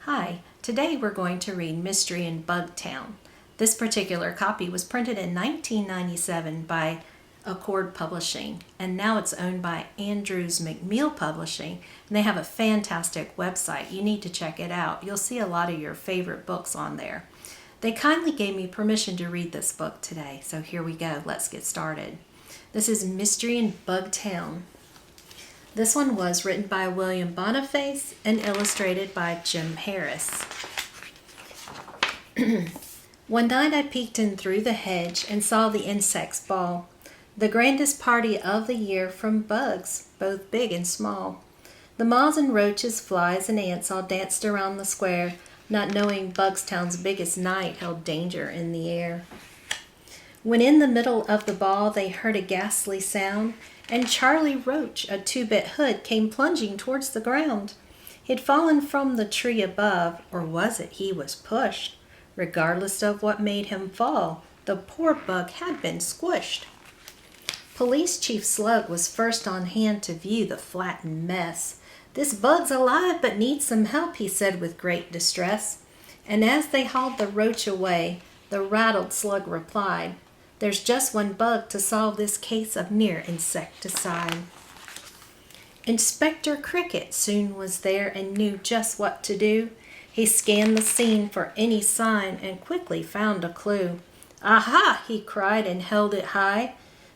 Hi, today we're going to read Mystery in Bugtown. This particular copy was printed in 1997 by Accord Publishing, and now it's owned by Andrews McMeel Publishing, and they have a fantastic website. You need to check it out. You'll see a lot of your favorite books on there. They kindly gave me permission to read this book today, so here we go. Let's get started. This is Mystery in Bugtown. This one was written by William Boniface and illustrated by Jim Harris. One night I peeked in through the hedge and saw the insects ball, the grandest party of the year from bugs, both big and small. The moths and roaches, flies and ants all danced around the square, not knowing Bugtown's biggest night held danger in the air. When in the middle of the ball they heard a ghastly sound, and Charlie Roach, a 2-bit hood, came plunging towards the ground. He'd fallen from the tree above, or was it he was pushed? Regardless of what made him fall, the poor bug had been squished. Police Chief Slug was first on hand to view the flattened mess. "This bug's alive but needs some help," he said with great distress. And as they hauled the roach away, the rattled Slug replied, "There's just one bug to solve this case of near insecticide." Inspector Cricket soon was there and knew just what to do. He scanned the scene for any sign and quickly found a clue. "Aha!" he cried and held it high.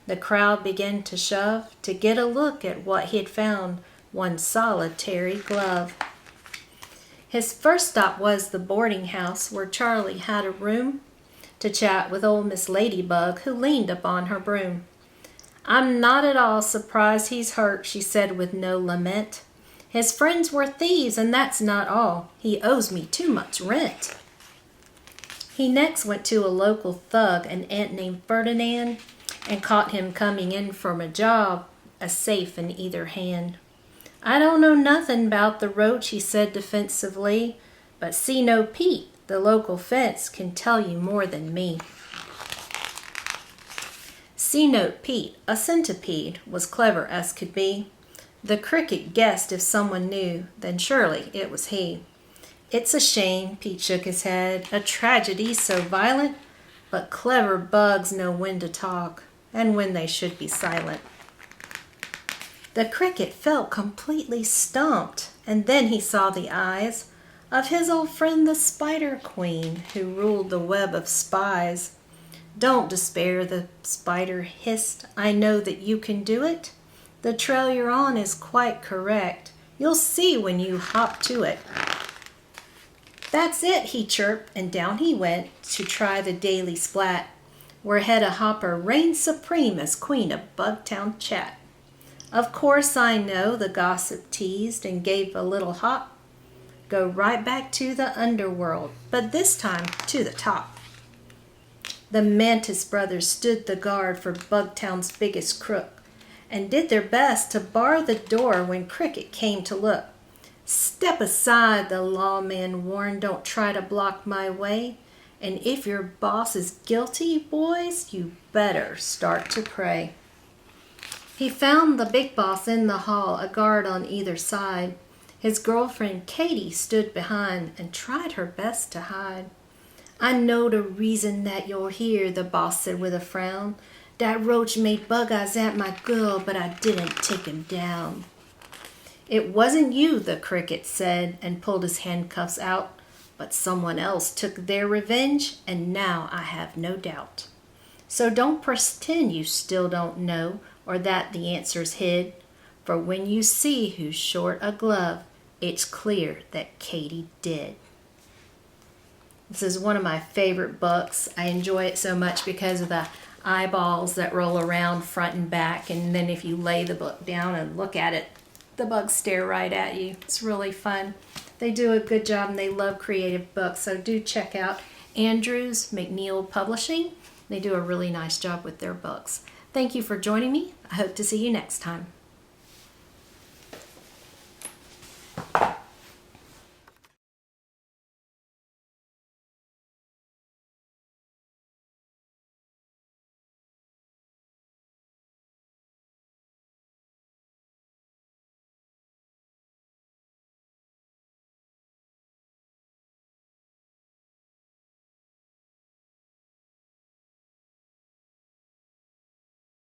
The crowd began to shove to get a look at what he'd found, one solitary glove. His first stop was the boarding house where Charlie had a room to chat with old Miss Ladybug, who leaned upon her broom. "I'm not at all surprised he's hurt," she said with no lament. "His friends were thieves, and that's not all. He owes me too much rent." He next went to a local thug, an ant named Ferdinand, and caught him coming in from a job, a safe in either hand. "I don't know nothing about the roach," he said defensively, "but see no Pete, the local fence, can tell you more than me." C-Note Pete, a centipede, was clever as could be. The cricket guessed if someone knew, then surely it was he. "It's a shame," Pete shook his head, "a tragedy so violent, but clever bugs know when to talk and when they should be silent." The cricket felt completely stumped, and then he saw the eyes of his old friend the Spider Queen, who ruled the web of spies. "Don't despair," the spider hissed. "I know that you can do it. The trail you're on is quite correct. You'll see when you hop to it." "That's it," he chirped, and down he went to try the daily splat, where Hedda Hopper reigned supreme as queen of Bugtown chat. "Of course I know," the gossip teased and gave a little hop. "Go right back to the underworld, but this time to the top." The Mantis brothers stood the guard for Bugtown's biggest crook, and did their best to bar the door when Cricket came to look. "Step aside," the lawman warned, "don't try to block my way. And if your boss is guilty, boys, you better start to pray." He found the big boss in the hall, a guard on either side. His girlfriend Katie stood behind and tried her best to hide. "I know the reason that you're here," the boss said with a frown. "That roach made bug eyes at my girl, but I didn't take him down." "It wasn't you," the cricket said, and pulled his handcuffs out. "But someone else took their revenge, and now I have no doubt. So don't pretend you still don't know, or that the answer's hid. For when you see who's short a glove, it's clear that Katie did." This is one of my favorite books. I enjoy it so much because of the eyeballs that roll around front and back, and then if you lay the book down and look at it, the bugs stare right at you. It's really fun. They do a good job, and they love creative books, so do check out Andrews McMeel Publishing. They do a really nice job with their books. Thank you for joining me. I hope to see you next time.